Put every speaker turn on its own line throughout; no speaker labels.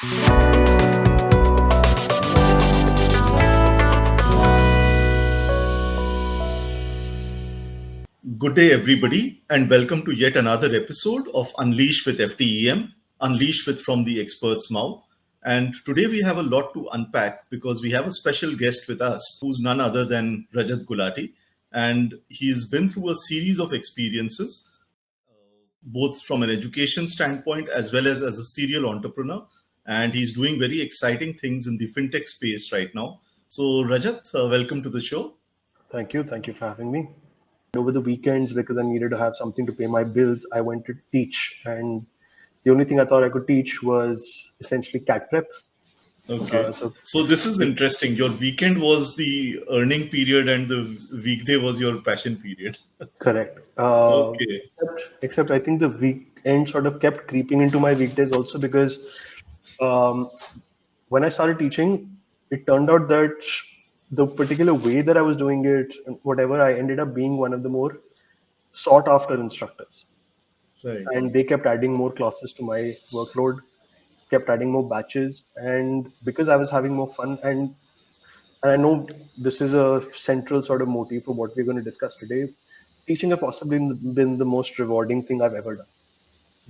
Good day, everybody, and welcome to yet another episode of Unleash with FTEM, Unleash with From the Expert's Mouth. And today we have a lot to unpack because we have a special guest with us who's none other than Rajjat Gulati. And he's been through a series of experiences, both from an education standpoint as well as a serial entrepreneur. And he's doing very exciting things in the fintech space right now. So, Rajat, welcome to the show.
Thank you. Thank you for having me. Over the weekends, because I needed to have something to pay my bills, I went to teach. And the only thing I thought I could teach was essentially CAT prep.
Okay. So this is interesting. Your weekend was the earning period and the weekday was your passion period.
Correct.
Okay.
Except I think the weekend sort of kept creeping into my weekdays also because when I started teaching, it turned out that the particular way that I was doing it, whatever, I ended up being one of the more sought after instructors.
Right.
And they kept adding more classes to my workload, kept adding more batches. And because I was having more fun, and I know this is a central sort of motive for what we're going to discuss today, teaching has possibly been the most rewarding thing I've ever done.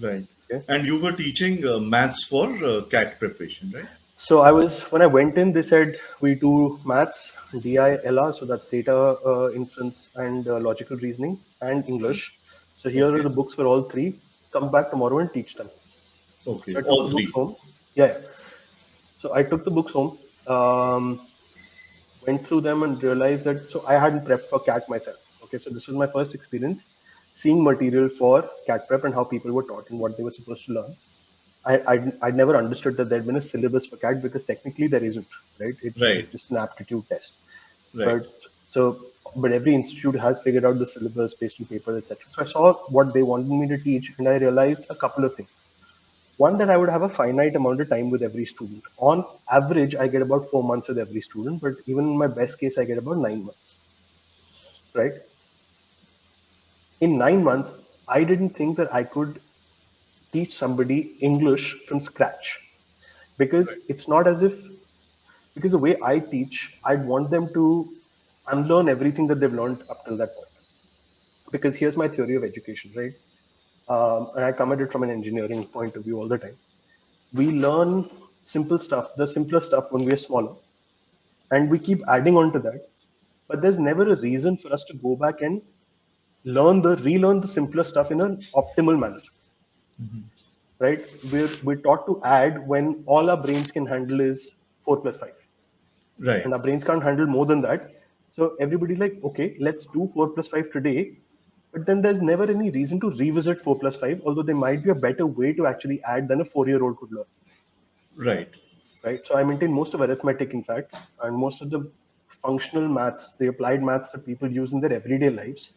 Right.
Okay.
And you were teaching maths for CAT preparation, right?
So when I went in, they said we do maths, DI, LR, so that's data inference and logical reasoning, and English. So here are the books for all three. Come back tomorrow and teach them.
Okay,
So I took
all
the
three.
books home. Yeah. So I took the books home, went through them and realized that, so I hadn't prepped for CAT myself. Okay, so this was my first experience seeing material for CAT prep and how people were taught and what they were supposed to learn. I'd never understood that there'd been a syllabus for CAT because technically there isn't, right? It's just an aptitude test.
Right.
But every institute has figured out the syllabus based on paper, etc. So I saw what they wanted me to teach, and I realized a couple of things. One, that I would have a finite amount of time with every student. On average, I get about 4 months with every student, but even in my best case, I get about 9 months, right? In 9 months, I didn't think that I could teach somebody English from scratch because it's not as if, because the way I teach, I'd want them to unlearn everything that they've learned up till that point. Because here's my theory of education, right? And I come at it from an engineering point of view all the time. We learn simple stuff, the simpler stuff when we're smaller, and we keep adding on to that. But there's never a reason for us to go back and relearn the simpler stuff in an optimal manner. Right? We're taught to add when all our brains can handle is 4 plus 5.
Right.
And our brains can't handle more than that. So everybody's like, okay, let's do 4 plus 5 today. But then there's never any reason to revisit 4 plus 5, although there might be a better way to actually add than a 4-year-old could learn.
Right.
So I maintain most of arithmetic, in fact, and most of the functional maths, the applied maths that people use in their everyday lives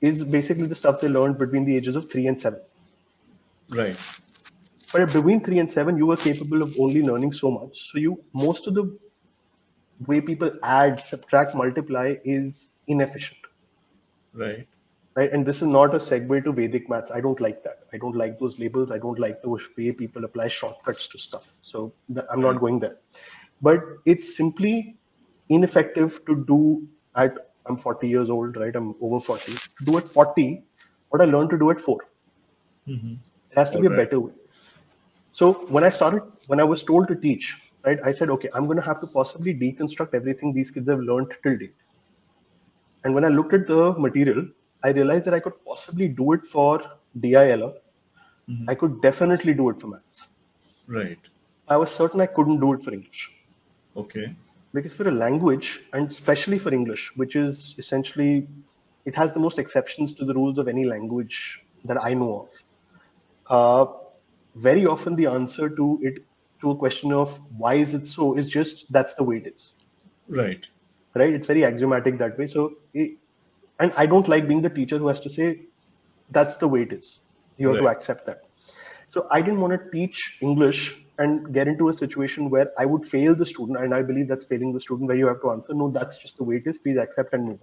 is basically the stuff they learned between the ages of 3 and 7.
Right.
But between 3 and 7, you were capable of only learning so much. So most of the way people add, subtract, multiply is inefficient.
Right.
And this is not a segue to Vedic maths. I don't like that. I don't like those labels. I don't like the way people apply shortcuts to stuff. So I'm not going there. But it's simply ineffective to do I'm 40 years old, right? I'm over 40. To do at 40 what I learned to do at 4.
Mm-hmm.
There has to be a better way. So when I was told to teach, right, I said, okay, I'm going to have to possibly deconstruct everything these kids have learned till date. And when I looked at the material, I realized that I could possibly do it for DILR. Mm-hmm. I could definitely do it for maths.
Right.
I was certain I couldn't do it for English.
Okay.
Because for a language, and especially for English, which is essentially, it has the most exceptions to the rules of any language that I know of. Very often the answer to a question of why is it so is just that's the way it is.
Right.
It's very axiomatic that way. And I don't like being the teacher who has to say that's the way it is. You have to accept that. So I didn't want to teach English and get into a situation where I would fail the student, and I believe that's failing the student, where you have to answer, no, that's just the way it is, please accept and move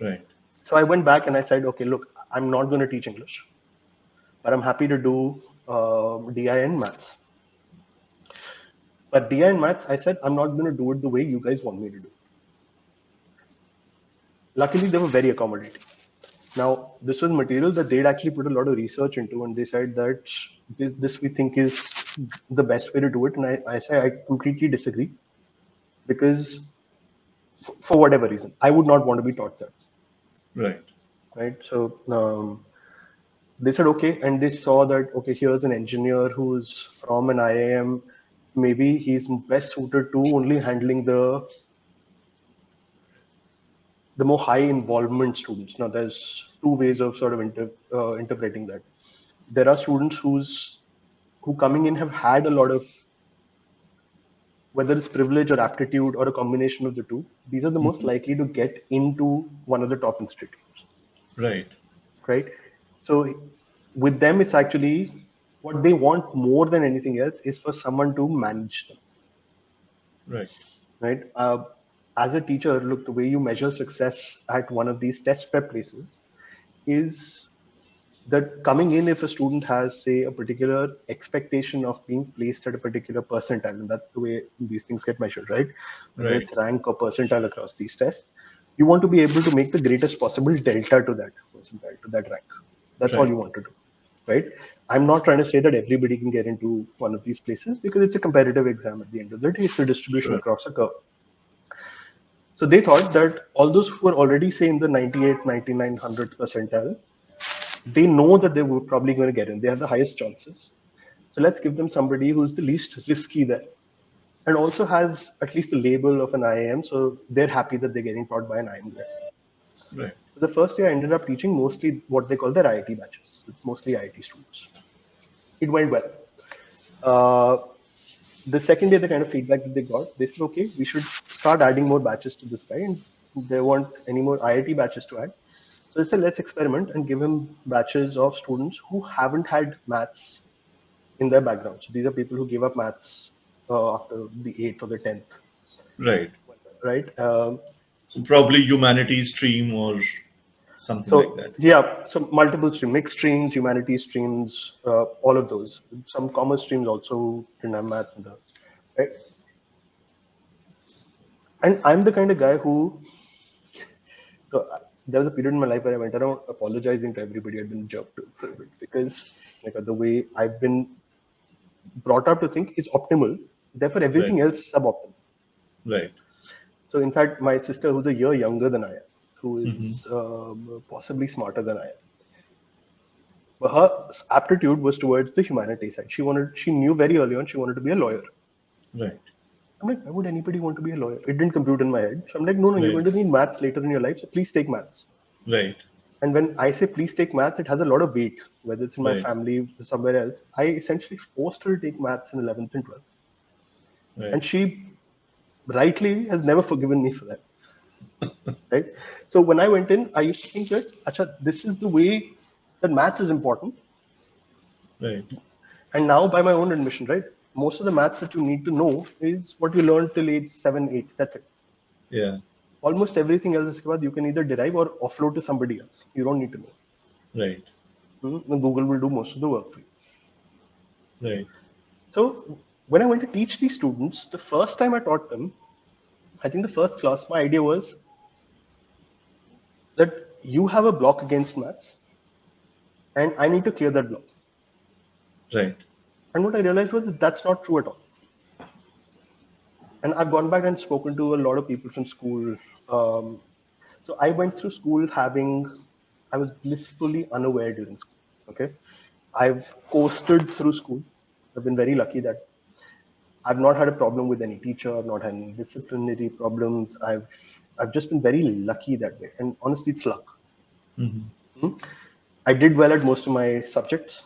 on. Right.
So I went back and I said, okay, look, I'm not going to teach English, but I'm happy to do DI and maths. But DI and maths, I said, I'm not going to do it the way you guys want me to do it. Luckily, they were very accommodating. Now, this was material that they'd actually put a lot of research into, and they said that this we think is the best way to do it. And I say I completely disagree, because for whatever reason, I would not want to be taught that.
Right.
Right. So they said okay, and they saw that okay, here's an engineer who's from an IIM. Maybe he's best suited to only handling the more high involvement students. Now, there's two ways of sort of interpreting that. There are students who coming in have had a lot of, whether it's privilege or aptitude or a combination of the two. These are the most likely to get into one of the top institutes.
Right.
Right. So with them, it's actually what they want more than anything else is for someone to manage them.
Right.
Right. As a teacher, look, the way you measure success at one of these test prep places is that coming in, if a student has, say, a particular expectation of being placed at a particular percentile, and that's the way these things get measured, right? Whether
Right.
it's rank or percentile across these tests, you want to be able to make the greatest possible delta to that percentile, to that rank. That's all
Right.
you want to do, right? I'm not trying to say that everybody can get into one of these places, because it's a competitive exam at the end of the day. It's a distribution
Sure.
across a curve. So they thought that all those who were already, say, in the 98, 99, 100th percentile, they know that they were probably going to get in. They have the highest chances. So let's give them somebody who's the least risky there, and also has at least the label of an IIM. So they're happy that they're getting taught by an IIM there.
Right.
So the first year I ended up teaching mostly what they call their IIT batches. It's mostly IIT students. It went well. The second day, the kind of feedback that they got, they said, okay, we should start adding more batches to this guy, and they want any more IIT batches to add. So they said, let's experiment and give him batches of students who haven't had maths in their background. So these are people who gave up maths after the 8th or the 10th.
Right.
Right.
So probably humanities stream or something
So
like that.
yeah, so multiple streams, mixed streams, humanities streams, all of those. Some commerce streams also didn't have maths in the right. And I'm the kind of guy who. So there was a period in my life where I went around apologizing to everybody I'd been jerked to for a bit, because like the way I've been brought up to think is optimal. Therefore, everything else is suboptimal.
Right.
So in fact, my sister, who's a year younger than I am, who is possibly smarter than I am, but her aptitude was towards the humanities side. She knew very early on she wanted to be a lawyer.
Right.
I'm like, why would anybody want to be a lawyer? It didn't compute in my head. So I'm like, no, you're going to need maths later in your life, so please take maths.
Right.
And when I say please take maths, it has a lot of weight, whether it's in my family or somewhere else. I essentially forced her to take maths in 11th and 12th.
Right.
And she rightly has never forgiven me for that. Right. So when I went in, I used to think that, Acha, this is the way that maths is important.
Right.
And now, by my own admission, right, most of the maths that you need to know is what you learned till age 7, 8. That's it.
Yeah.
Almost everything else you can either derive or offload to somebody else. You don't need to know.
Right.
Google will do most of the work for you.
Right.
So when I went to teach these students, the first time I taught them, I think the first class, my idea was that you have a block against maths, and I need to clear that block.
Right.
And what I realized was that that's not true at all. And I've gone back and spoken to a lot of people from school. So I went through school I was blissfully unaware during school. Okay. I've coasted through school. I've been very lucky that I've not had a problem with any teacher. I've not had any disciplinary problems. I've just been very lucky that way. And honestly, it's luck. I did well at most of my subjects.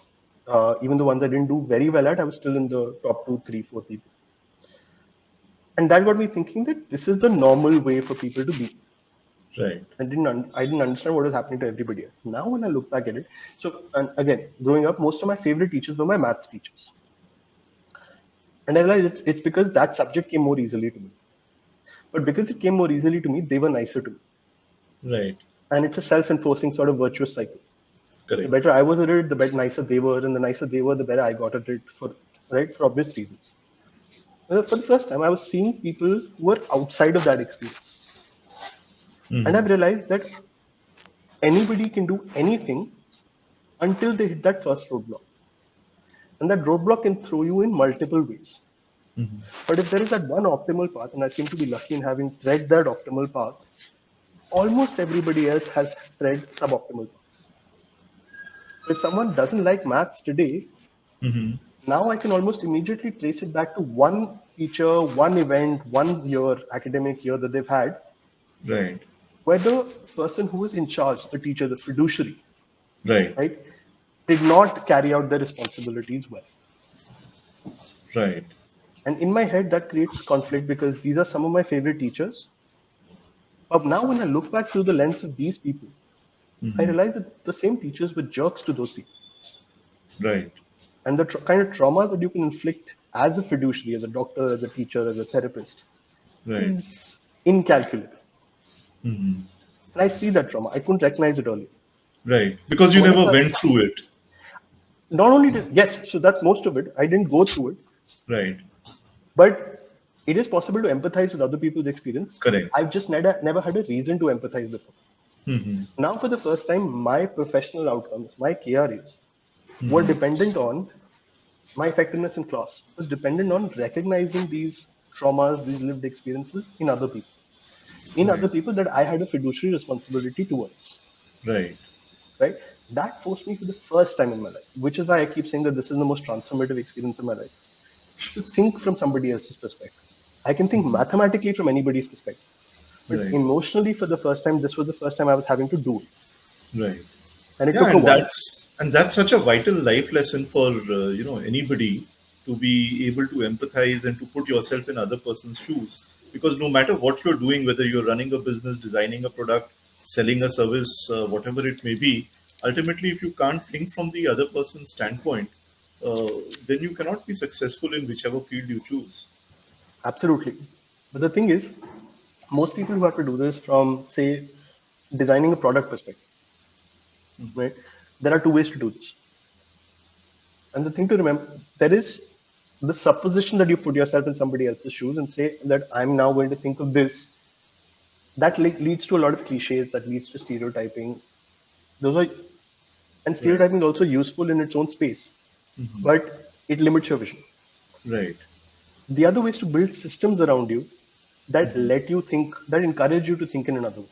Even the ones I didn't do very well at, I was still in the top 2, 3, 4 people. And that got me thinking that this is the normal way for people to be.
Right.
I didn't understand what was happening to everybody else. Now when I look back at it, and again, growing up, most of my favorite teachers were my maths teachers. And I realized it's because that subject came more easily to me. But because it came more easily to me, they were nicer to me.
Right.
And it's a self-enforcing sort of virtuous cycle.
Correct.
The better I was at it, the better nicer they were, and the nicer they were, the better I got at it for obvious reasons. For the first time, I was seeing people who were outside of that experience. And I've realized that anybody can do anything until they hit that first roadblock. And that roadblock can throw you in multiple ways. But if there is that one optimal path, and I seem to be lucky in having tread that optimal path, almost everybody else has tread suboptimal paths. So if someone doesn't like maths today, now I can almost immediately trace it back to one teacher, one event, 1 year, academic year that they've had,
Right.
where the person who is in charge, the teacher, the fiduciary,
Right.
right, did not carry out their responsibilities well.
Right.
And in my head, that creates conflict because these are some of my favorite teachers. But now, when I look back through the lens of these people, I realize that the same teachers were jerks to those people.
Right.
And the kind of trauma that you can inflict as a fiduciary, as a doctor, as a teacher, as a therapist,
Right.
is incalculable. And I see that trauma. I couldn't recognize it earlier.
Right. Because you never went through it.
Not only did, yes, so that's most of it. I didn't go through it.
Right.
But it is possible to empathize with other people's experience.
Correct.
I've just never had a reason to empathize before. Now, for the first time, my professional outcomes, my KRAs, were dependent on my effectiveness in class, was dependent on recognizing these traumas, these lived experiences in other people. In other people that I had a fiduciary responsibility towards.
Right.
Right? That forced me for the first time in my life, which is why I keep saying that this is the most transformative experience of my life, to think from somebody else's perspective. I can think mathematically from anybody's perspective. But emotionally, for the first time, this was the first time I was having to do it.
Right.
And it
Yeah,
took a
and
while.
that's such a vital life lesson for anybody to be able to empathize and to put yourself in other person's shoes. Because no matter what you're doing, whether you're running a business, designing a product, selling a service, whatever it may be, ultimately, if you can't think from the other person's standpoint, then you cannot be successful in whichever field you choose.
Absolutely. But the thing is, most people who have to do this from, say, designing a product perspective, right? There are two ways to do this. And the thing to remember, there is the supposition that you put yourself in somebody else's shoes and say that I'm now going to think of this. That leads to a lot of cliches, that leads to stereotyping. And stereotyping is also useful in its own space, but it limits your vision.
Right.
The other way is to build systems around you that let you think, that encourage you to think in another way.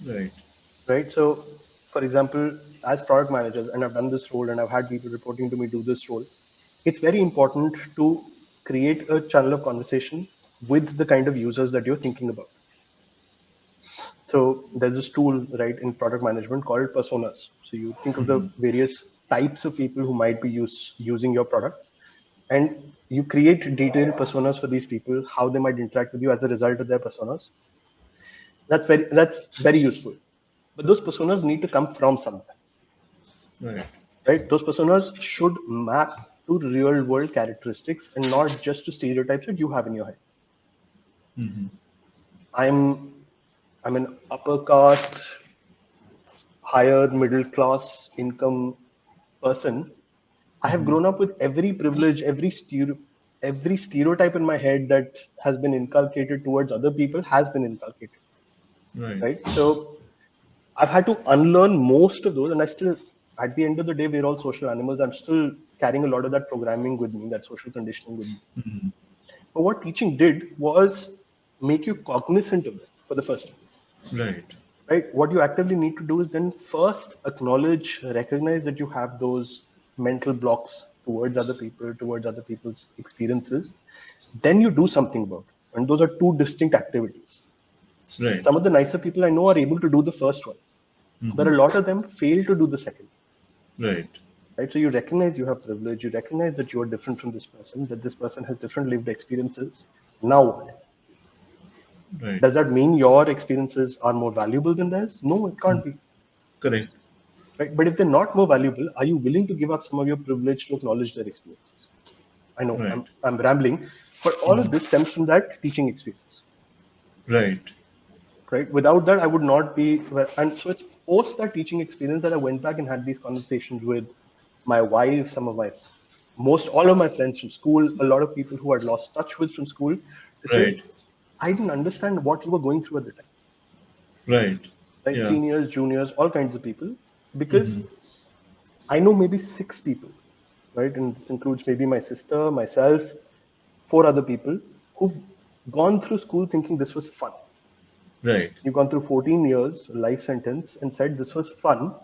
Right.
Right. So, for example, as product managers, and I've done this role and I've had people reporting to me do this role, it's very important to create a channel of conversation with the kind of users that you're thinking about. So there's this tool, right, in product management called personas. So you think of the various types of people who might be using your product, and you create detailed personas for these people, how they might interact with you as a result of their personas. That's very useful. But those personas need to come from somewhere.
Right.
Right? Those personas should map to real world characteristics and not just to stereotypes that you have in your head. I'm an upper caste, higher middle class income person. I have grown up with every privilege, every stereotype in my head that has been inculcated towards other people has been inculcated. Right? So I've had to unlearn most of those, and I still, at the end of the day, we're all social animals. I'm still carrying a lot of that programming with me, that social conditioning with me. But what teaching did was make you cognizant of it for the first time.
Right.
Right? What you actively need to do is then first acknowledge, recognize that you have those mental blocks towards other people, towards other people's experiences. Then you do something about it. And those are two distinct activities.
Right.
Some of the nicer people I know are able to do the first one, but a lot of them fail to do the second.
Right.
Right? So you recognize you have privilege, you recognize that you are different from this person, that this person has different lived experiences. Now what?
Right.
Does that mean your experiences are more valuable than theirs? No, it can't be.
Correct.
Right? But if they're not more valuable, are you willing to give up some of your privilege to acknowledge their experiences? I know
Right.
I'm rambling, but all of this stems from that teaching experience.
Right.
Right? Without that, I would not be. And so it's post that teaching experience that I went back and had these conversations with my wife, some of most all of my friends from school, a lot of people who I'd lost touch with from school, they say,
Right.
I didn't understand what you were going through at the time.
Right.
Right?
Yeah.
Seniors, juniors, all kinds of people. Because
Mm-hmm.
I know maybe 6 people, right? And this includes maybe my sister, myself, 4 other people who've gone through school thinking this was fun.
Right.
You've gone through 14 years, life sentence, and said this was fun.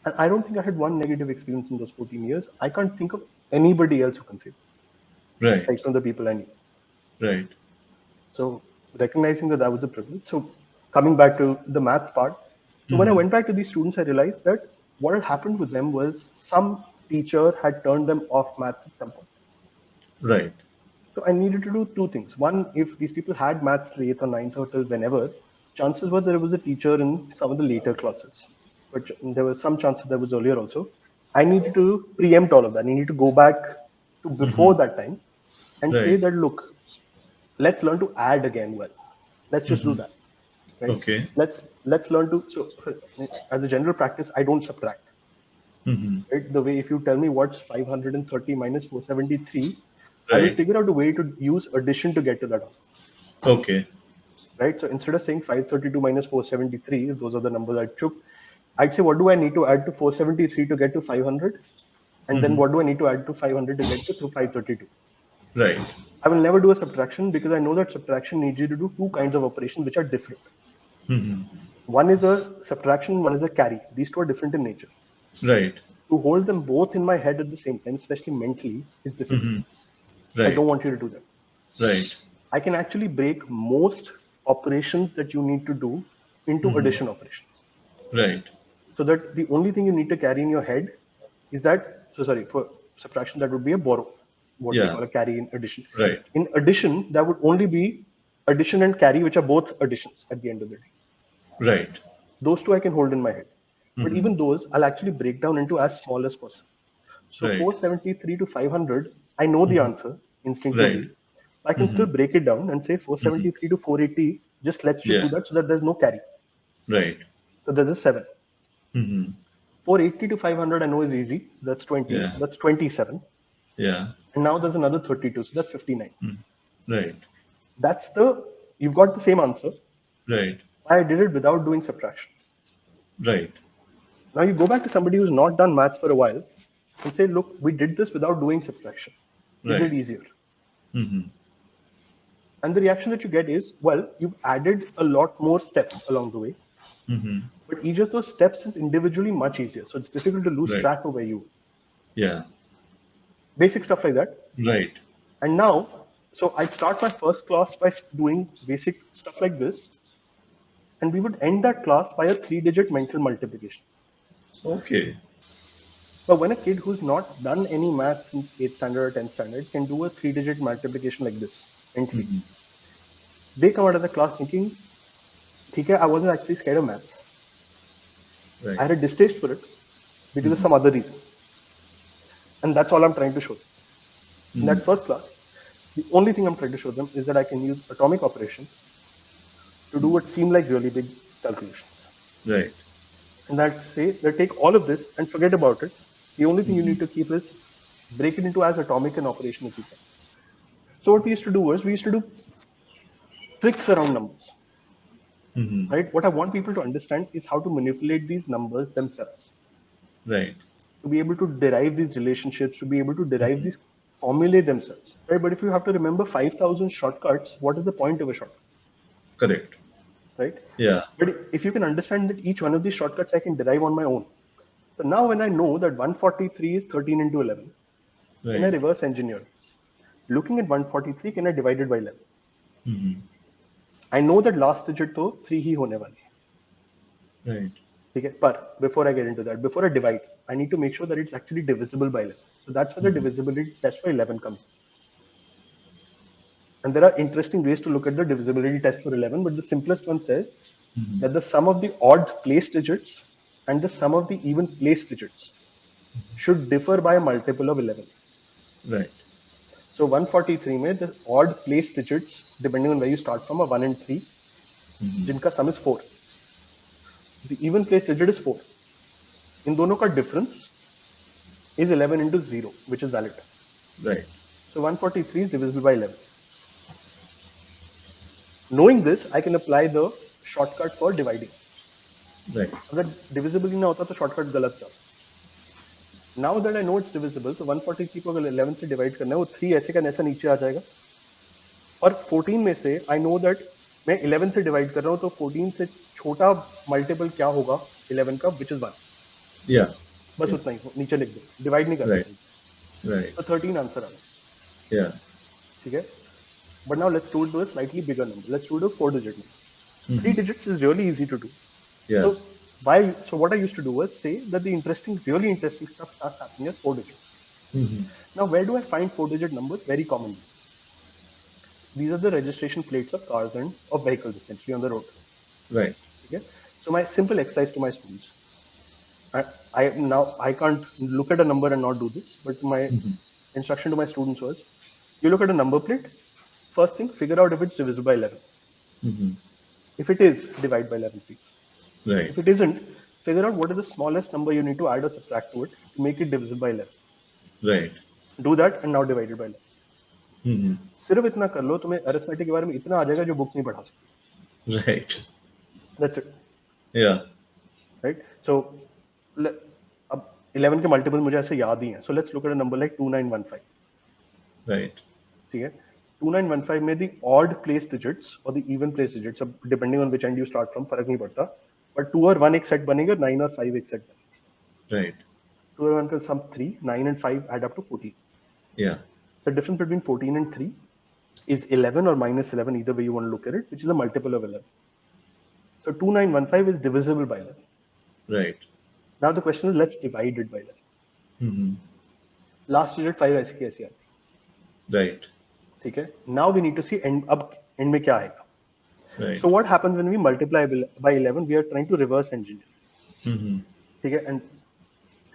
And I don't think I had one negative experience in those 14 years. I can't think of anybody else who can say that,
Right.
like from the people I knew.
Right.
So recognizing that that was a privilege. So coming back to the math part. So when I
Mm-hmm.
went back to these students, I realized that what had happened with them was some teacher had turned them off maths at some point.
Right.
So I needed to do 2 things. One, if these people had maths till 8th or 9th or till whenever, chances were there was a teacher in some of the later classes. But there was some chances there was earlier also. I needed to preempt all of that. I needed to go back to
Mm-hmm.
before that time and say
Right.
that, look, let's learn to add again well. Let's just do
Mm-hmm.
that. Right?
Okay.
Let's learn to, so as a general practice, I don't subtract.
Mm-hmm.
Right? The way if you tell me what's 530 minus 473, I will
Right.
figure out a way to use addition to get to that answer.
Okay.
Right? So instead of saying 532 minus 473, those are the numbers I took, I'd say, what do I need to add to 473 to get to 500? And then
Mm-hmm.
what do I need to add to 500 to get to 532?
Right.
I will never do a subtraction because I know that subtraction needs you to do 2 kinds of operations which are different.
Mm-hmm.
One is a subtraction, one is a carry. These two are different in nature.
Right.
To hold them both in my head at the same time, especially mentally, is difficult.
Mm-hmm.
I
Right.
don't want you to do that.
Right.
I can actually break most operations that you need to do into
Mm-hmm.
addition operations.
Right.
So that the only thing you need to carry in your head is that, so sorry, for subtraction, that would be a borrow, what we
Yeah.
call a carry in addition.
Right.
In addition, that would only be addition and carry, which are both additions at the end of the day.
Right.
Those two I can hold in my head. But
Mm-hmm.
even those, I'll actually break down into as small as possible. So
Right.
473 to 500, I know the answer
Right.
instinctively. I can
Mm-hmm.
still break it down and say 473 to 480, let's just
Yeah.
do that so that there's no carry.
Right.
So there's a 7.
Mm-hmm.
480 to 500 I know is easy. So that's 20.
Yeah.
So that's 27.
Yeah.
And now there's another 32. So that's 59.
Right.
You've got the same answer.
Right.
I did it without doing subtraction.
Right.
Now you go back to somebody who's not done maths for a while and say, look, we did this without doing subtraction. Is
Right.
it easier?
Mm-hmm.
And the reaction that you get is, well, you've added a lot more steps along the way.
Mm-hmm.
But each of those steps is individually much easier. So it's difficult to lose
Right.
track of where you are.
Yeah.
Basic stuff like that.
Right.
And now, so I'd start my first class by doing basic stuff like this. And we would end that class by a 3-digit mental multiplication.
Okay.
But when a kid who's not done any math since 8th standard or 10th standard can do a 3-digit multiplication like this mentally, they come out of the class thinking, okay, I wasn't actually scared of maths.
Right.
I had a distaste for it because of some other reason. And that's all I'm trying to show them. In that first class, the only thing I'm trying to show them is that I can use atomic operations to do what seem like really big calculations.
Right.
And that say, they take all of this and forget about it. The only thing you need to keep is break it into as atomic an operation as you can. So what we used to do was we used to do tricks around numbers.
Mm-hmm.
Right? What I want people to understand is how to manipulate these numbers themselves.
Right.
To be able to derive these relationships, to be able to derive these formulae themselves. Right? But if you have to remember 5,000 shortcuts, what is the point of a shortcut?
Correct.
Right?
Yeah.
But if you can understand that each one of these shortcuts I can derive on my own. So now when I know that 143 is 13 into 11, can I
Right.
reverse engineer this? Looking at 143, can I divide it by 11?
Mm-hmm.
I know that last digit to 3 ही होने वाली है.
Right.
Okay? But before I get into that, before I divide, I need to make sure that it's actually divisible by 11. So that's where the divisibility test for 11 comes in. And there are interesting ways to look at the divisibility test for 11, but the simplest one says that the sum of the odd place digits and the sum of the even place digits should differ by a multiple of 11.
Right.
So 143 में the odd place digits, depending on where you start from, are 1 and 3, जिनका sum is 4. The even place digit is 4. इन दोनों का difference is 11 into 0, which is valid.
Right.
So 143 is divisible by 11. Knowing this, I can apply the shortcut for dividing.
Right.
अगर divisible ही ना होता तो shortcut गलत था. Now that I know it's divisible, so 143 को अगर 11 से divide करना है, वो 3 ऐसे का ऐसा नीचे आ जाएगा. और 14 में से I know that मैं 11 से divide कर रहा हूँ, तो 14 से छोटा multiple क्या होगा 11 का, which is 1.
Yeah.
बस उतना ही नीचे लिख दो, divide नहीं कर
Right. Right.
तो 13 आंसर आ गया.
Yeah.
ठीक है. But now let's do it to a slightly bigger number. Let's do it to 4-digit number.
Mhm.
3 digits is really easy to do.
Yeah.
So what I used to do was say that the really interesting stuff starts happening as 4 digits.
Mhm.
Now, where do I find 4-digit numbers? Very commonly. These are the registration plates of cars and of vehicles essentially on the road.
Right.
Okay. So my simple exercise to my students. I can't look at a number and not do this, but my instruction to my students was: you look at a number plate. First thing, figure out if it's divisible by 11.
Mhm.
If it is, divide by 11, please.
Right.
If it isn't, figure out what is the smallest number you need to add or subtract to it to make it divisible by 11.
Right.
Do that and now divide it by 11.
Mhm.
सिर्फ इतना कर लो, तुम्हें arithmetic के बारे में इतना आ जाएगा जो बुक नहीं पढ़ा सकती.
Right.
That's it.
Yeah.
Right? So, अब 11 के मल्टीपल मुझे ऐसे याद ही हैं. So let's look at a number like 2915.
Right.
ठीक है. 2915 में the odd place digits or the even place digits, अब depending on which end you start from, फर्क नहीं पड़ता. But 2 और 1 एक सेट बनेगा, 9 और 5 एक सेट बनेगा.
Right.
2 और 1 का sum 3, 9 and 5 add up to 14.
Yeah.
The difference between 14 and 3 is 11 or minus 11, either way you want to look at it, which is a multiple of 11. So 2915 is divisible by 11.
Right.
Now the question is, let's divide it by 11.
Mhm.
Last digit 5 ऐसे की ऐसी आती है.
Right.
ठीक है. Now we need to see अब end में क्या आएगा.
Right.
So what happens when we multiply by 11? We are trying to reverse engineer.
Mhm.
Okay, and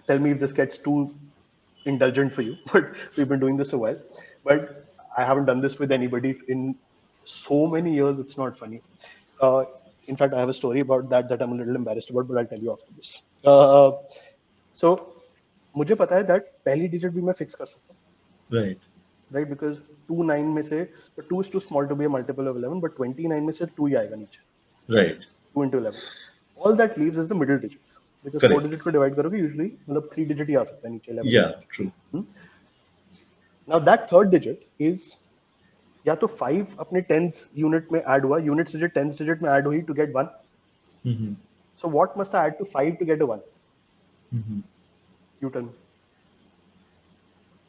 tell me if this gets too indulgent for you, but we've been doing this a while. But I haven't done this with anybody in so many years. It's not funny. In fact, I have a story about that I'm a little embarrassed about, but I'll tell you after this. So मुझे पता है that पहली digit भी मैं fix कर सकता हूँ.
Right.
Right, because 29 में से, so 2 is too small to be a multiple of 11, but 29 में से 2 ही आएगा नीचे.
Right.
2 into 11. All that leaves is the middle digit. Because
Correct.
4 digit को divide करोगे, usually मतलब 3 digit ही आ सकता है नीचे 11.
Yeah. True.
Now that third digit is या तो 5 अपने tens unit में add हुआ, units digit tens digit में add हुई to get 1.
Mhm.
So what must I add to 5 to get a 1?
Mhm.
You tell me.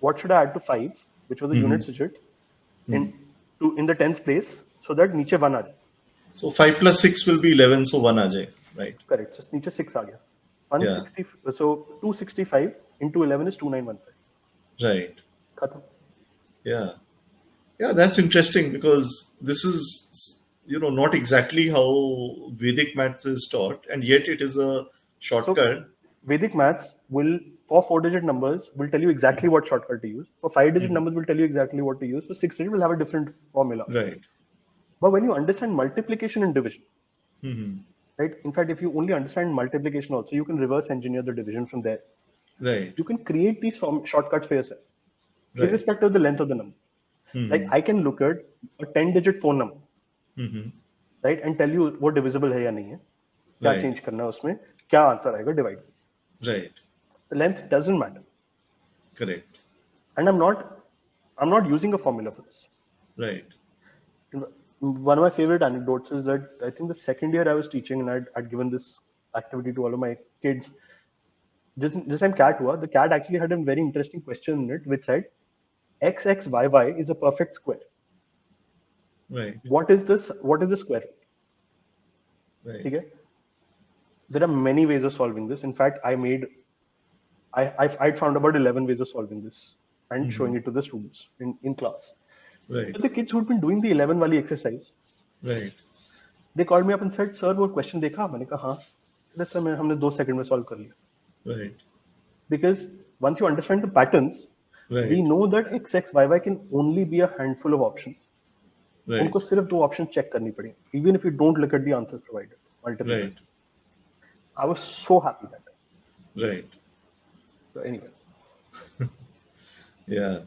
What should I add to 5, which was the units digit, in the tens place, so that नीचे 1 आ जाए?
So 5 plus 6 will be 11, so 1 आ जाए. Right.
Correct. So नीचे 6 आ गया. 160. So 265 into 11 is 2915.
Right.
खत्म.
Yeah. Yeah, that's interesting because this is, not exactly how Vedic maths is taught, and yet it is a shortcut.
Vedic maths will, for 4-digit numbers, will tell you exactly what shortcut to use. For 5-digit numbers, will tell you exactly what to use. For 6-digit, will have a different formula.
Right.
But when you understand multiplication and division,
Mhm.
right? In fact, if you only understand multiplication also, you can reverse engineer the division from there.
Right.
You can create these shortcuts for yourself,
Right.
irrespective of the length of the number. Like I can look at a 10-digit phone number,
Mhm.
right, and tell you वो divisible है या नहीं है, क्या
Right.
change करना है उसमें, क्या answer आएगा divide.
Right.
The length doesn't matter,
Correct.
and I'm not using a formula for this.
Right.
One of my favorite anecdotes is that I think the second year I was teaching and I'd given this activity to all of my kids. This time CAT हुआ, the CAT actually had a very interesting question in it, which said XXYY is a perfect square.
Right.
What is the square root?
Right.
ठीक है? There are many ways of solving this. In fact, I found about 11 ways of solving this and showing it to the students in class.
Right.
But the kids who'd been doing the 11 wali exercise,
Right.
they called me up and said, "Sir, वो question देखा?" मैंने कहा हाँ. Sir, हमने 2 second में solve कर लिया.
Right.
Because once you understand the patterns,
Right.
we know that XXYY can only be a handful of options.
Right.
उनको सिर्फ 2 options check करनी पड़ेगी, even if you don't look at the answers provided. Multiple.
Right.
I was so happy that time.
Right.
So anyway,
Yeah.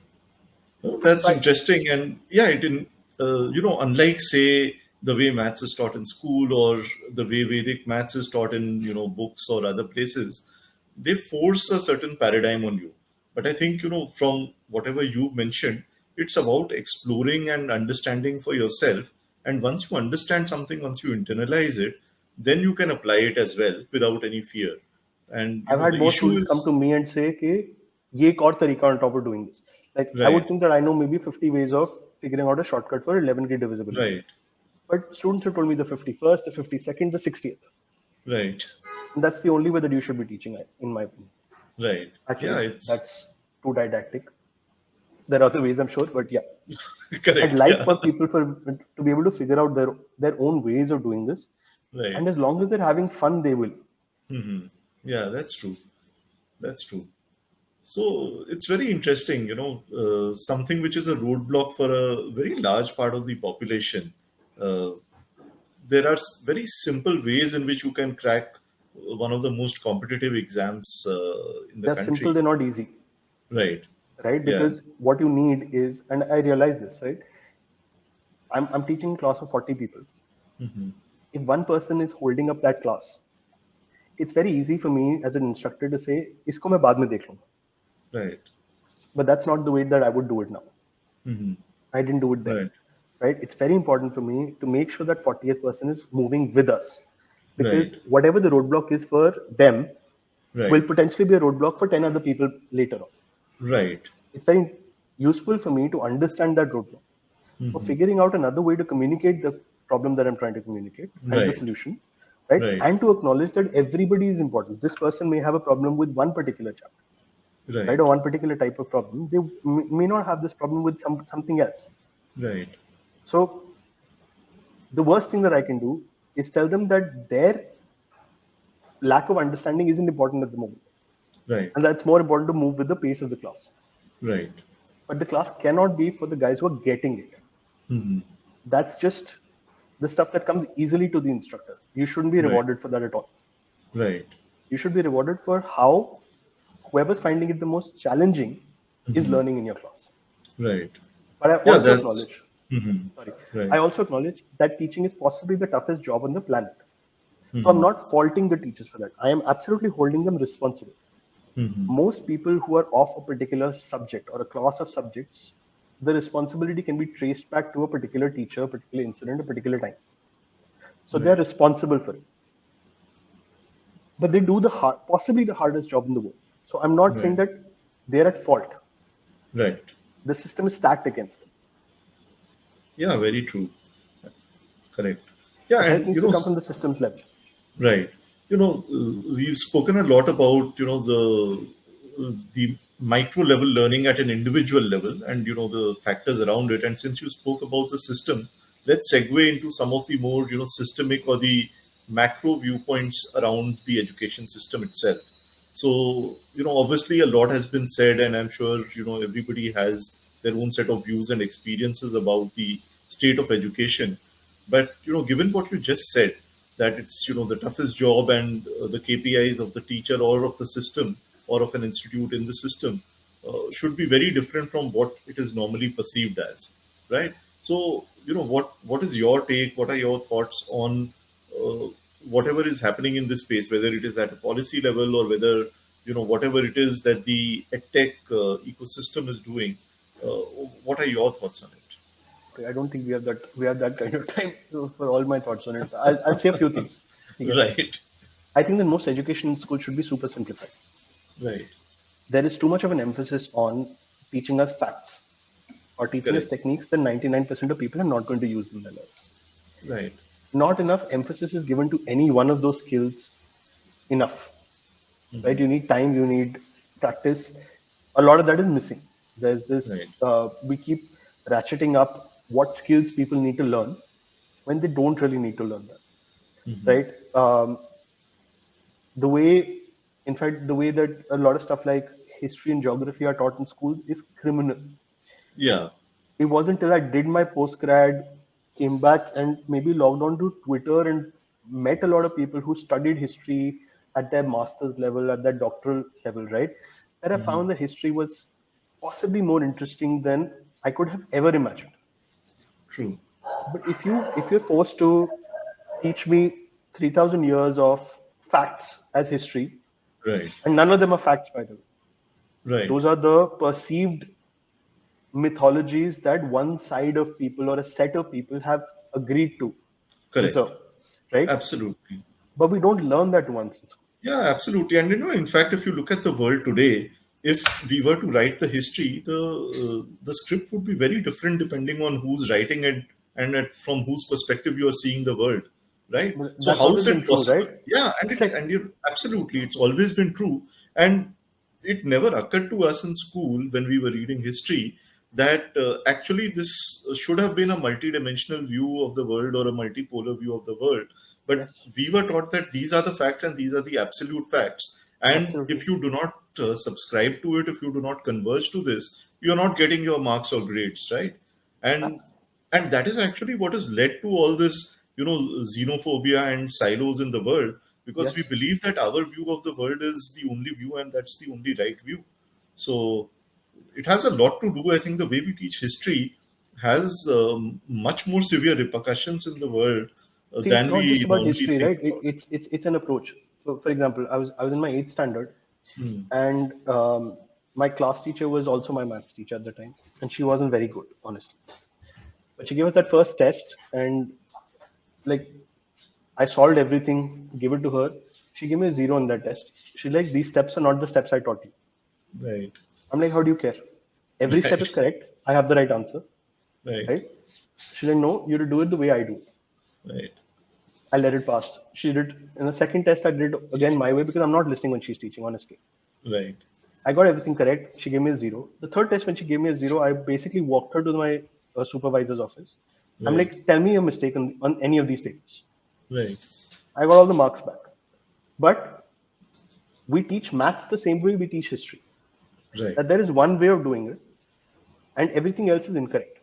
Oh, that's
So
interesting. And yeah, it in unlike say the way maths is taught in school or the way Vedic maths is taught in books or other places, they force a certain paradigm on you. But I think from whatever you mentioned, it's about exploring and understanding for yourself. And once you understand something, once you internalize it, then you can apply it as well without any fear. And
I've had
the
more
issue
students come
is
to me and say, "Okay, ye ek aur tarika on top of doing this." Like I would
right,
think that I know maybe 50 ways of figuring out a shortcut for 11k divisibility,
right,
but students have told me the 51st, the 52nd, the 60th.
right.
And that's the only way that you should be teaching, in my opinion.
Right. Yeah,
Actually,
it's
that's too didactic. There are other ways, I'm sure, but yeah, I'd
correct.
like
Yeah.
for people to be able to figure out their own ways of doing this,
Right.
and as long as they're having fun, they will.
Yeah, that's true. That's true. So it's very interesting, something which is a roadblock for a very large part of the population. Uh, there are very simple ways in which you can crack one of the most competitive exams in the
They're simple,
country.
they're not easy,
Right.
right?
Yeah.
Because what you need is, and I realize this, right? I'm teaching a class of 40 people. If one person is holding up that class, it's very easy for me as an instructor to say, "Isko main baad mein dekh lunga."
Right.
But that's not the way that I would do it now. I didn't do it then,
Right.
right? It's very important for me to make sure that 40th person is moving with us,
Right.
because whatever the roadblock is for them will
Right.
potentially be a roadblock for 10 other people later on.
Right.
It's very useful for me to understand that roadblock, for figuring out another way to communicate the problem that I'm trying to communicate and the
Right.
solution, right?
Right.
And to acknowledge that everybody is important. This person may have a problem with one particular chapter, right,
Right.
or one particular type of problem. They may not have this problem with something else.
Right.
So the worst thing that I can do is tell them that their lack of understanding isn't important at the moment,
Right.
and that's more important to move with the pace of the class.
Right.
But the class cannot be for the guys who are getting it. That's just the stuff that comes easily to the instructor. You shouldn't be
Right.
rewarded for that at all.
Right.
You should be rewarded for how whoever's finding it the most challenging is learning in your class.
Right.
But I
Yeah,
also
that's
acknowledge, sorry,
right.
I also acknowledge that teaching is possibly the toughest job on the planet. So I'm not faulting the teachers for that. I am absolutely holding them responsible. Most people who are off a particular subject or a class of subjects, the responsibility can be traced back to a particular teacher, a particular incident, a particular time. So they're
Right.
responsible for it. But they do possibly the hardest job in the world. So I'm not saying
Right.
that they're at fault.
Right.
The system is stacked against them.
Yeah, very true. Correct. Yeah,
The help
and
needs to come from the system's level.
right. We've spoken a lot about the micro level learning at an individual level, and the factors around it. And since you spoke about the system, let's segue into some of the more systemic or the macro viewpoints around the education system itself. So obviously a lot has been said, and I'm sure everybody has their own set of views and experiences about the state of education. But given what you just said, that it's the toughest job, and the KPIs of the teacher or of the system or of an institute in the system should be very different from what it is normally perceived as, right? So what is your take? What are your thoughts on uh, whatever is happening in this space, whether it is at a policy level or whether whatever it is that the edtech ecosystem is doing? Uh, what are your thoughts on it?
Okay, I don't think we have that kind of time for all my thoughts on it. I'll say a few things. Okay.
Right,
I think that most education in school should be super simplified.
right,
There is too much of an emphasis on teaching us facts or teaching us
correct,
techniques that 99% of people are not going to use in their lives.
right,
Not enough emphasis is given to any one of those skills enough, right? You need time, you need practice. A lot of that is missing. There's this,
right,
we keep ratcheting up what skills people need to learn when they don't really need to learn that, right? The way, in fact, the way that a lot of stuff like history and geography are taught in school is criminal.
yeah,
It wasn't till I did my postgrad, came back and maybe logged on to Twitter and met a lot of people who studied history at their master's level, at their doctoral level, right? that I found that history was possibly more interesting than I could have ever imagined.
True.
But if you're forced to teach me 3,000 years of facts as history,
Right.
and none of them are facts, by the way.
Right.
Those are the perceived mythologies that one side of people or a set of people have agreed to
Correct.
preserve, right?
Absolutely.
But we don't learn that once in school.
Yeah, absolutely. And in fact, if you look at the world today, if we were to write the history, the script would be very different depending on who's writing it and from whose perspective you are seeing the world, right?
But
So
that's
how
always
is
been
it
true,
possible?
right?
Yeah,
It's like,
absolutely, it's always been true, and it never occurred to us in school when we were reading history that actually this should have been a multidimensional view of the world or a multipolar view of the world, but
yes,
we were taught that these are the facts and these are the absolute facts. And
absolutely.
if you do not subscribe to it, if you do not converge to this, you're not getting your marks or grades, right? And
That's,
and that is actually what has led to all this, xenophobia and silos in the world, because we
yes.
believe that our view of the world is the only view and that's the only right view. So it has a lot to do. I think the way we teach history has much more severe repercussions in the world
See, it's
than
not just
we
about
normally
history,
think
right?
about.
It's an approach. So, for example, I was in my eighth standard,
Hmm.
and my class teacher was also my maths teacher at the time, and she wasn't very good, honestly. But she gave us that first test, and like I solved everything, gave it to her. She gave me a zero on that test. She's like, these steps are not the steps I taught you.
Right,
I'm like, how do you care? Every step
right,
is correct. I have the right answer,
right,
right? She's like, no, you have to do it the way I do.
right,
I let it pass. She did in the second test. I did it again my way because I'm not listening when she's teaching. Honestly,
right,
I got everything correct. She gave me a zero. The third test, when she gave me a zero, I basically walked her to my supervisor's office. I'm
right,
like, tell me a mistake on any of these papers.
right,
I got all the marks back. But we teach maths the same way we teach history.
right,
That there is one way of doing it, and everything else is incorrect.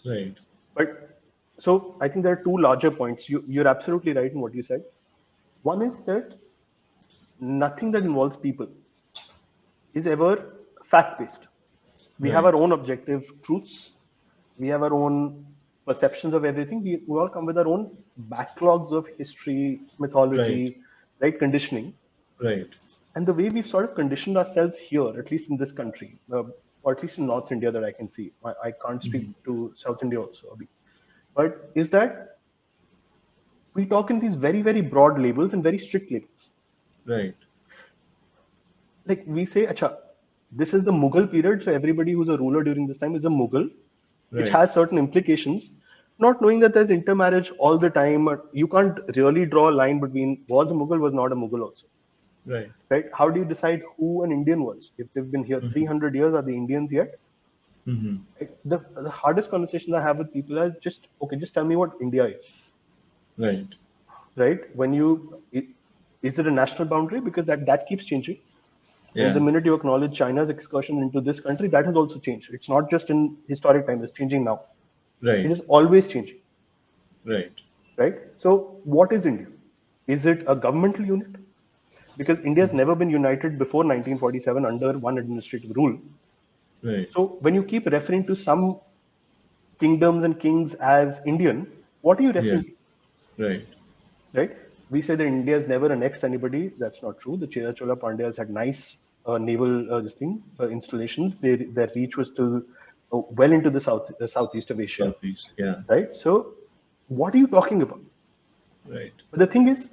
right,
But so I think there are two larger points. You're absolutely right in what you said. One is that nothing that involves people is ever fact based. We have
right,
our own objective truths. We have our own perceptions of everything. We all come with our own backlogs of history,
right,
mythology, right, conditioning.
right.
And the way we've sort of conditioned ourselves here, at least in this country, or at least in North India, that I can see. I can't speak
Mhm.
to South India also, Abhi. But is that we talk in these very, very broad labels and very strict labels.
Right,
Like we say, Acha, this is the Mughal period, so everybody who's a ruler during this time is a Mughal, which
right,
has certain implications. Not knowing that there's intermarriage all the time, you can't really draw a line between was a Mughal, was not a Mughal also.
right.
Right? How do you decide who an Indian was? If they've been here
Mhm.
300 years, are they Indians yet?
Mhm.
Right? The hardest conversations I have with people are just, okay, just tell me what India is.
Right,
Right? Is it a national boundary? Because that keeps changing. And the
yeah,
minute you acknowledge China's excursion into this country, that has also changed. It's not just in historic times, it's changing now. It
right,
is always changing,
right,
right? So, what is India? Is it a governmental unit? Because India has never been united before 1947 under one administrative rule.
right,
So, when you keep referring to some kingdoms and kings as Indian, what are you
yeah,
referring to?
right,
Right? We say that India has never annexed anybody. That's not true. The Chera Chola Pandyas had nice naval installations. Their reach was still well into the southeast of Asia.
Southeast, yeah,
Right? So, what are you talking about?
right,
But the thing is,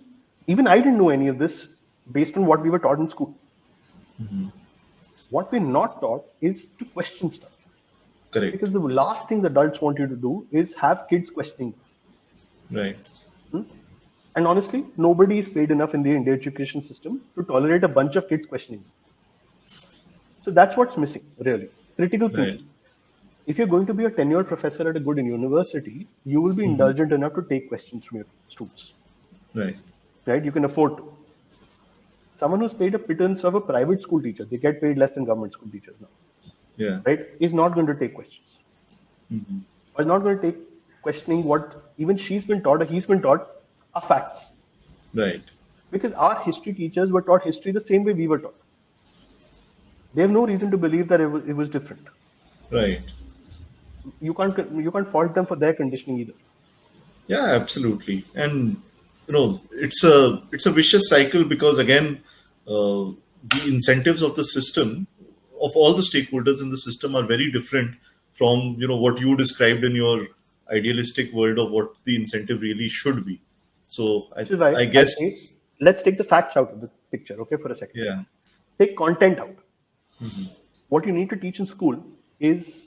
even I didn't know any of this based on what we were taught in school.
Mhm.
What we're not taught is to question stuff.
Correct,
Because the last thing the adults want you to do is have kids questioning.
right,
And honestly, nobody is paid enough in the Indian education system to tolerate a bunch of kids questioning. So that's what's missing, really. Critical
right,
thinking. If you're going to be a tenured professor at a good university, you will be
Mhm.
indulgent enough to take questions from your students.
right,
Right? You can afford to. Someone who's paid a pittance of a private school teacher, they get paid less than government school teachers now,
yeah,
right? Is not going to take questions.
Mhm.
Or is not going to take questioning what even she's been taught or he's been taught are facts.
right,
Because our history teachers were taught history the same way we were taught. They have no reason to believe that it was different.
Right.
You can't fault them for their conditioning either.
Yeah, absolutely. And it's a vicious cycle because again, the incentives of the system, of all the stakeholders in the system, are very different from what you described in your idealistic world of what the incentive really should be. So
Which is why
I
I
guess,
say, let's take the facts out of the picture, okay, for a second.
yeah.
Take content out. What you need to teach in school is,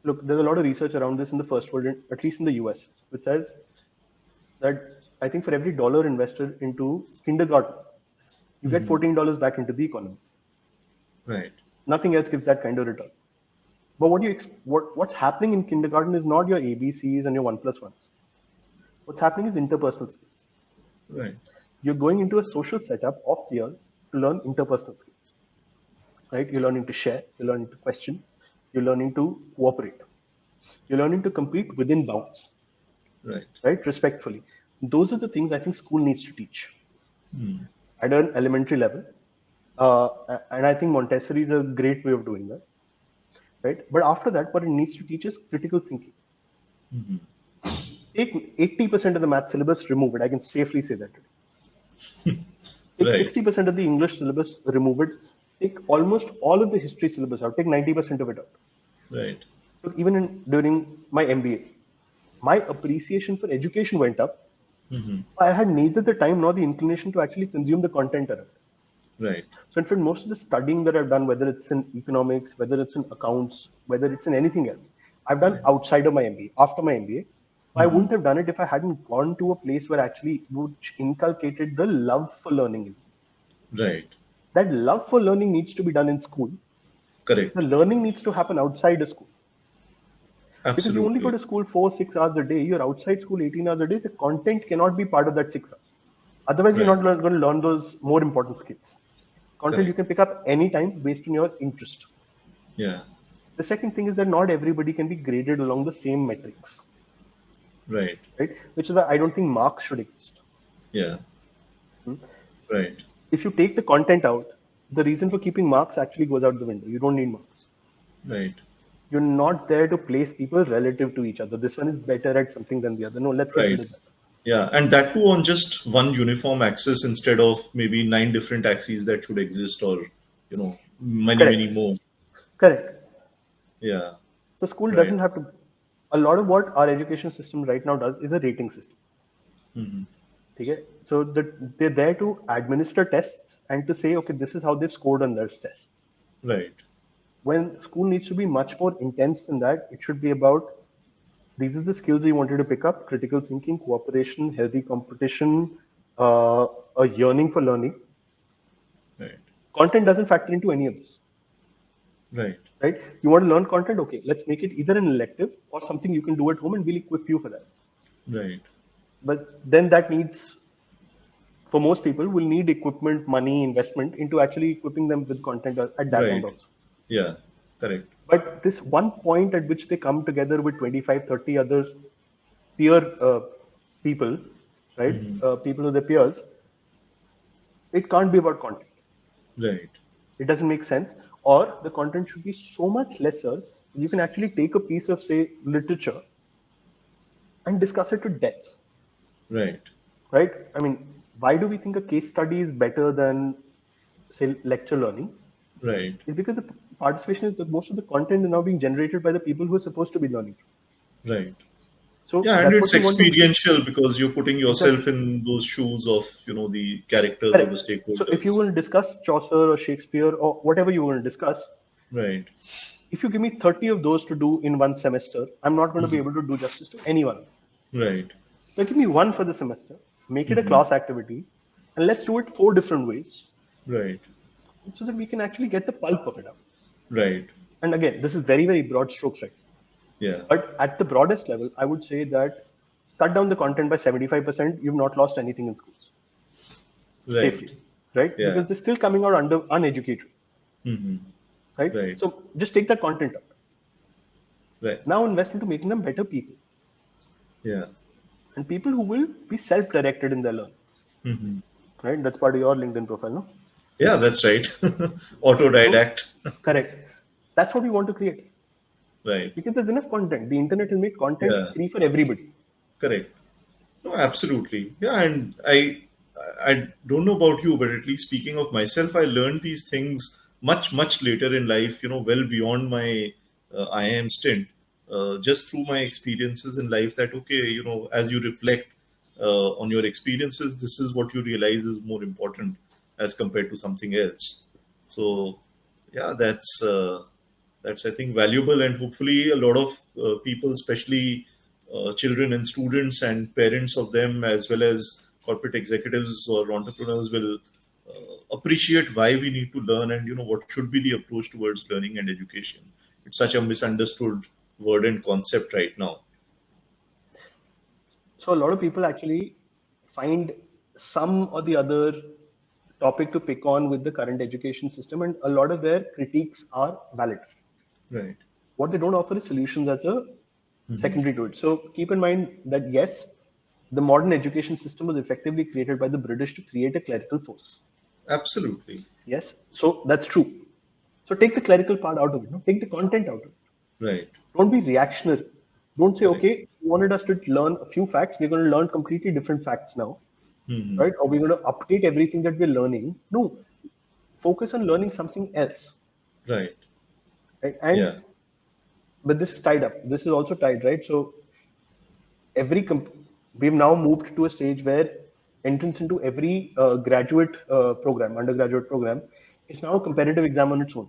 look, there's a lot of research around this in the first world, at least in the US, which says that I think for every dollar invested into kindergarten, you get $14 back into the economy.
Right.
Nothing else gives that kind of return. But what's happening in kindergarten is not your ABCs and your 1+1s. What's happening is interpersonal skills.
Right.
You're going into a social setup of peers to learn interpersonal skills. Right? You're learning to share, you're learning to question, you're learning to cooperate. You're learning to compete within bounds,
Right.
right? Respectfully. Those are the things I think school needs to teach at an elementary level. And I think Montessori is a great way of doing that. Right? But after that, what it needs to teach is critical thinking. Take 80% of the math syllabus, remove it. I can safely say that today. Take
Right.
60% of the English syllabus, remove it. Take almost all of the history syllabus out. Take 90% of it out.
Right.
Look, even during my MBA, my appreciation for education went up. I had neither the time nor the inclination to actually consume the content around it.
Right.
So, in fact, most of the studying that I've done, whether it's in economics, whether it's in accounts, whether it's in anything else, I've done outside of my MBA, after my MBA. I wouldn't have done it if I hadn't gone to a place where actually which inculcated the love for learning.
Right.
That love for learning needs to be done in school.
Correct.
The learning needs to happen outside of school. Because you only go
Absolutely.
to school 4-6 hours a day, you're outside school 18 hours a day, the content cannot be part of that 6 hours. Otherwise, you're
Right.
not going to learn those more important skills. Content you
Correct.
can pick up anytime based on your interest.
Yeah.
The second thing is that not everybody can be graded along the same metrics,
Right.
right? Which is why I don't think marks should exist.
Yeah. Right.
If you take the content out, the reason for keeping marks actually goes out the window. You don't need marks.
Right.
You're not there to place people relative to each other. This one is better at something than the other. No, let's get
Right.
rid of that.
Yeah. And that too on just one uniform axis instead of maybe 9 different axes that should exist, or, many,
Correct.
many more.
Correct.
Yeah.
So school
Right.
doesn't have to. A lot of what our education system right now does is a rating system. Okay? So they're there to administer tests and to say, okay, this is how they've scored on those tests.
Right.
When school needs to be much more intense than that, it should be about these are the skills you wanted to pick up: critical thinking, cooperation, healthy competition, a yearning for learning.
Right.
Content doesn't factor into any of this.
Right.
Right? You want to learn content? Okay, let's make it either an elective or something you can do at home, and we'll equip you for that.
Right.
But then that needs, for most people, will need equipment, money, investment into actually equipping them with content at that
Right.
end also.
Yeah. Correct.
But this one point at which they come together with 25, 30 other peer people, right? People who are their peers, it can't be about content.
Right.
It doesn't make sense. Or the content should be so much lesser that you can actually take a piece of, say, literature and discuss it to death.
Right.
Right? I mean, why do we think a case study is better than, say, lecture learning?
Right.
It's because the participation is that most of the content is now being generated by the people who are supposed to be learning from.
Right.
So
Yeah, and
that's
it's
what we want to.
experiential because you're putting yourself in those shoes of, the characters or the
Correct.
stakeholders.
So if you want to discuss Chaucer or Shakespeare or whatever you want to discuss,
Right.
if you give me 30 of those to do in one semester, I'm not going to be able to do justice to anyone.
Right.
So give me one for the semester, make it a class activity, and let's do it 4 different ways
Right.
so that we can actually get the pulp of it out.
Right.
And again, this is very, very broad strokes, right?
Yeah.
But at the broadest level, I would say that cut down the content by 75%, you've not lost anything in schools.
Right.
Safely, right?
Yeah.
Because they're still coming out uneducated, right?
Right.
So just take that content out.
Right.
Now invest into making them better people
Yeah.
and people who will be self-directed in their learning, right? That's part of your LinkedIn profile, no?
Yeah, that's right. Autodidact.
Correct. That's what we want to create
Right.
because there's enough content. The internet will make content
Yeah,
free for everybody.
correct. No, absolutely. Yeah, and I don't know about you, but at least speaking of myself, I learned these things much later in life. Well beyond my IIM stint, just through my experiences in life. That okay, as you reflect on your experiences, this is what you realize is more important as compared to something else. So, yeah, that's I think valuable, and hopefully a lot of people, especially children and students and parents of them, as well as corporate executives or entrepreneurs, will appreciate why we need to learn, and what should be the approach towards learning and education. It's such a misunderstood word and concept right now.
So a lot of people actually find some or the other topic to pick on with the current education system, and a lot of their critiques are valid.
Right.
What they don't offer is solutions as a
Hmm.
secondary to it. So keep in mind that yes, the modern education system was effectively created by the British to create a clerical force.
Absolutely.
Yes, so that's true. So take the clerical part out of it. No? Take the content out of it.
Right.
Don't be reactionary. Don't say,
Correct.
okay, you wanted us to learn a few facts. We're going to learn completely different facts now,
Hmm.
right? Or we're going to update everything that we're learning. No, focus on learning something else,
Right.
right? And
Yeah.
but this is tied up. This is also tied, right? So we've now moved to a stage where entrance into every graduate program, undergraduate program, is now a competitive exam on its own,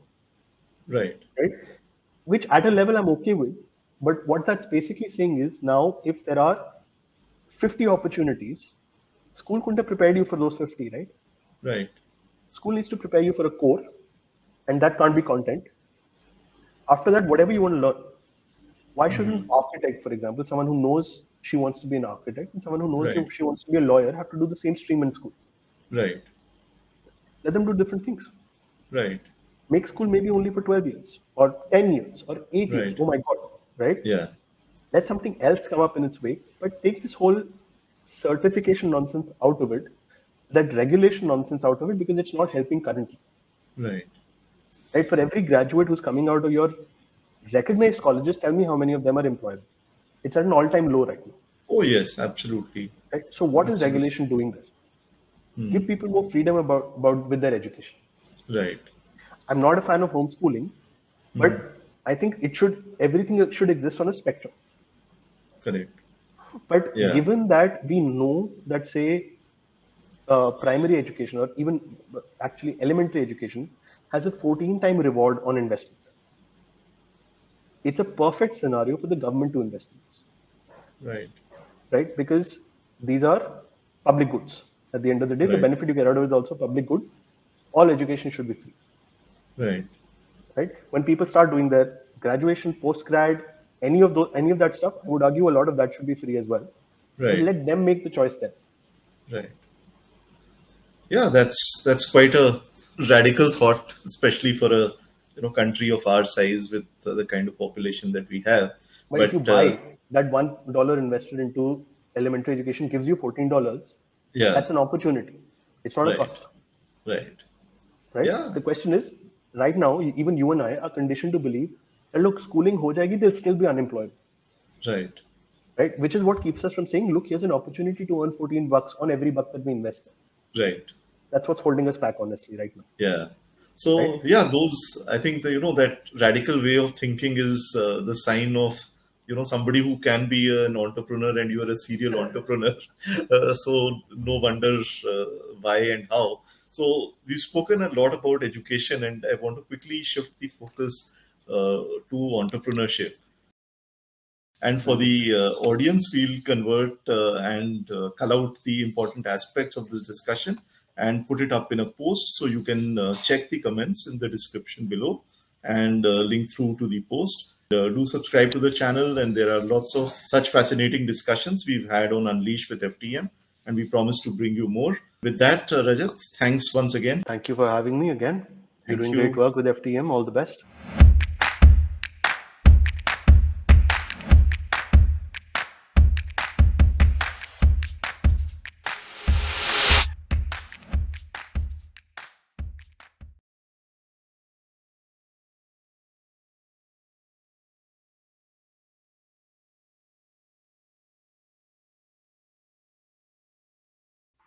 Right.
right? Which at a level I'm okay with. But what that's basically saying is now if there are 50 opportunities, school couldn't have prepared you for those 50, right?
Right.
School needs to prepare you for a core, and that can't be content. After that, whatever you want to learn. Why should an
Hmm.
architect, for example, someone who knows she wants to be an architect and someone who knows
Right.
she wants to be a lawyer, have to do the same stream in school?
Right.
Let them do different things.
Right.
Make school maybe only for 12 years or 10 years or 8 years.
Right.
Oh my God, right?
Yeah.
Let something else come up in its way, but take this whole certification nonsense out of it, that regulation nonsense out of it, because it's not helping currently.
Right.
Right? For every graduate who's coming out of your recognized colleges, tell me how many of them are employable. It's at an all-time low right now.
Oh yes, absolutely.
Right? So what is
Absolutely.
regulation doing there? Give
Hmm.
people more freedom about with their education.
Right.
I'm not a fan of homeschooling,
Hmm.
but I think everything should exist on a spectrum.
Correct.
But
Yeah.
given that we know that, say, primary education or even actually elementary education has a 14-time reward on investment, it's a perfect scenario for the government to invest in this,
Right.
right? Because these are public goods. At the end of the day, the
Right.
benefit you get out of it is also public good. All education should be free,
Right.
right? When people start doing their graduation, post grad, any of that stuff, I would argue a lot of that should be free as well. But
Right.
let them make the choice then.
Right. Yeah, that's quite a radical thought, especially for a country of our size with the kind of population that we have.
But if you
But
buy that $1 invested into elementary education gives you $14,
yeah.
that's an opportunity. It's not a
Right.
cost,
Right.
right?
Yeah.
The question is, right now, even you and I are conditioned to believe that look, schooling ho jayegi, they'll still be unemployed,
Right.
right? Which is what keeps us from saying, look, here's an opportunity to earn $14 on every buck that we invest.
Right.
That's what's holding us back, honestly, right now,
Yeah.
right?
So yeah, those I think that radical way of thinking is the sign of somebody who can be an entrepreneur, and you are a serial entrepreneur. So no wonder why and how. So we've spoken a lot about education, and I want to quickly shift the focus to entrepreneurship. And for the audience, we'll convert and cull out the important aspects of this discussion and put it up in a post, so you can check the comments in the description below and link through to the post. Do subscribe to the channel, and there are lots of such fascinating discussions we've had on Unleash with FTM, and we promise to bring you more. With that, Rajat, thanks once again.
Thank you for having me again. You're
Thank
doing great
you.
work with FTM. All the best.